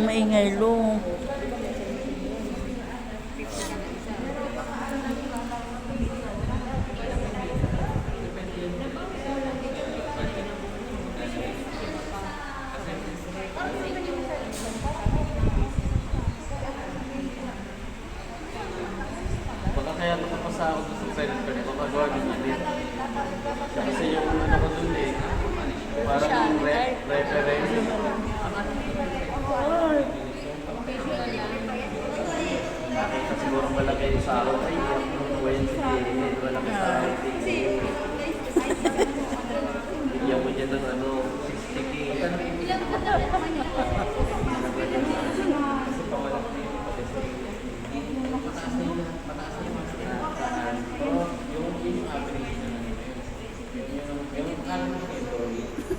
Maingay lo. Baka kaya nakapasa ako sa credit card, baka gawa din ulit. Kasi yung ano ko dun eh, parang reference. Nakita siguro malaki yung sa ako ay Wednesday.